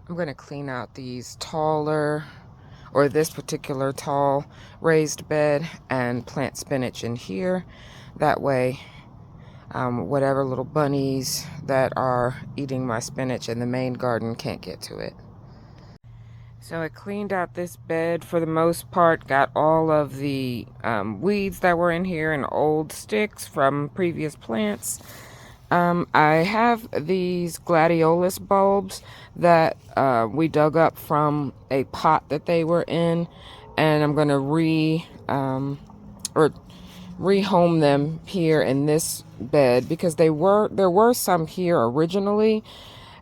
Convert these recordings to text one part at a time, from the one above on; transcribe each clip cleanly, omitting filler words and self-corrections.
I'm going to clean out these taller, or this particular tall raised bed, and plant spinach in here. That way, whatever little bunnies that are eating my spinach in the main garden can't get to it. So I cleaned out this bed for the most part, got all of the weeds that were in here and old sticks from previous plants. I have these gladiolus bulbs that we dug up from a pot that they were in, and I'm going to rehome them here in this bed because there were some here originally,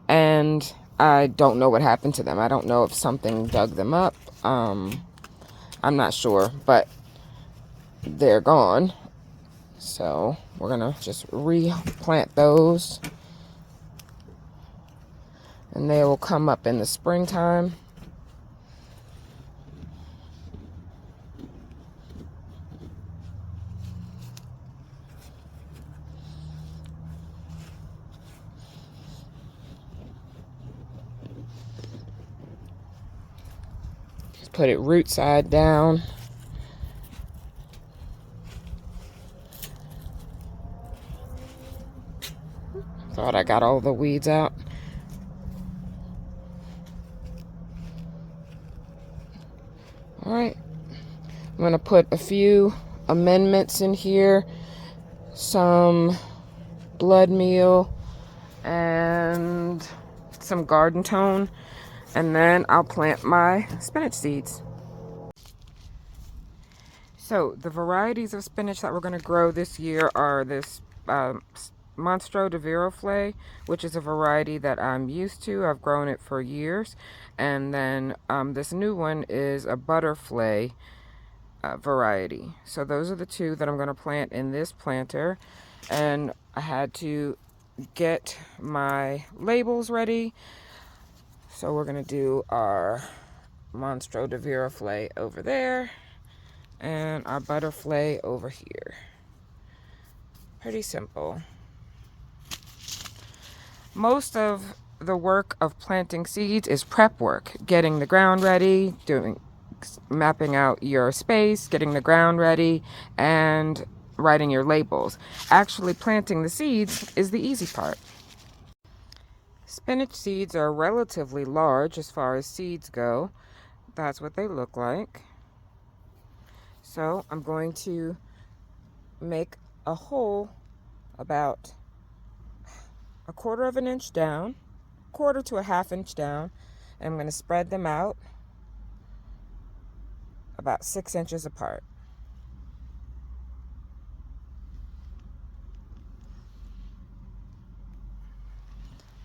and I don't know what happened to them. I don't know if something dug them up. I'm not sure, but they're gone. So we're gonna just replant those, and they will come up in the springtime. Just put it root side down. Thought I got all the weeds out. All right, I'm gonna put a few amendments in here, some blood meal and some garden tone, and then I'll plant my spinach seeds. So the varieties of spinach that we're going to grow this year are this Monstro de Viroflay, which is a variety that I'm used to. I've grown it for years. And then this new one is a Butterfly variety. So those are the two that I'm going to plant in this planter. And I had to get my labels ready. So we're going to do our Monstro de Viroflay over there and our Butterfly over here. Pretty simple. Most of the work of planting seeds is prep work, getting the ground ready, mapping out your space, getting the ground ready, and writing your labels. Actually planting the seeds is the easy part. Spinach seeds are relatively large as far as seeds go. That's what they look like. So I'm going to make a hole about 1/4 of an inch down, 1/4 to a 1/2 inch down, and I'm going to spread them out about 6 inches apart.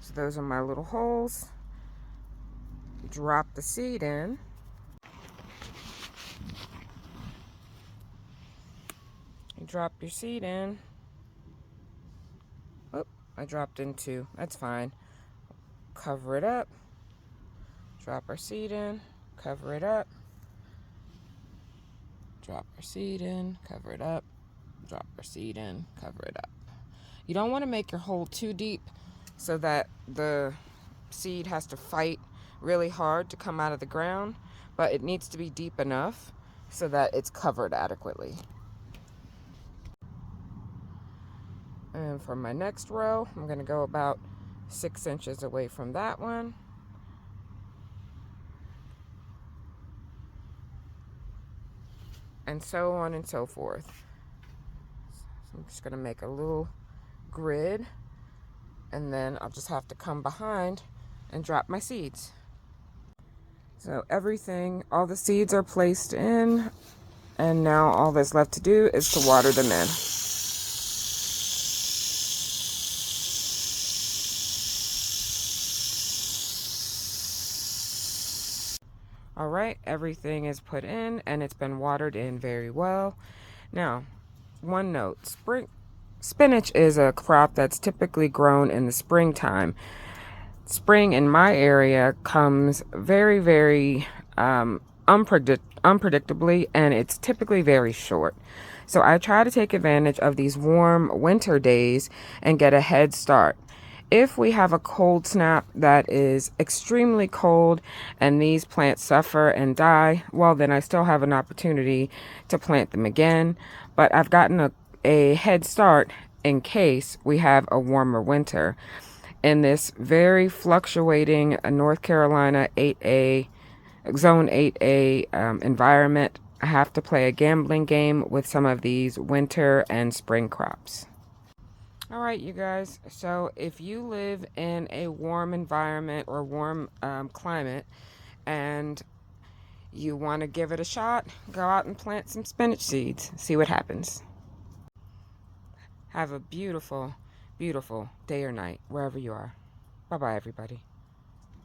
So those are my little holes. Drop the seed in. You drop your seed in. Oh, I dropped in 2. That's fine. Cover it up. Drop our seed in. Cover it up. Drop our seed in. Cover it up. Drop our seed in. Cover it up. You don't want to make your hole too deep so that the seed has to fight really hard to come out of the ground, but it needs to be deep enough so that it's covered adequately. And for my next row, I'm going to go about 6 inches away from that one. And so on and so forth. So I'm just going to make a little grid, and then I'll just have to come behind and drop my seeds. So all the seeds are placed in, and now all that's left to do is to water them in. All right, everything is put in and it's been watered in very well. Now, one note, spinach is a crop that's typically grown in the springtime. Spring in my area comes very, very unpredictably, and it's typically very short. So I try to take advantage of these warm winter days and get a head start. if we have a cold snap that is extremely cold and these plants suffer and die, well, then I still have an opportunity to plant them again. But I've gotten a head start in case we have a warmer winter. In this very fluctuating North Carolina 8A, Zone 8A environment, I have to play a gambling game with some of these winter and spring crops. All right, you guys. So if you live in a warm environment or warm climate and you want to give it a shot, go out and plant some spinach seeds. See what happens. Have a beautiful, beautiful day or night, wherever you are. Bye-bye, everybody.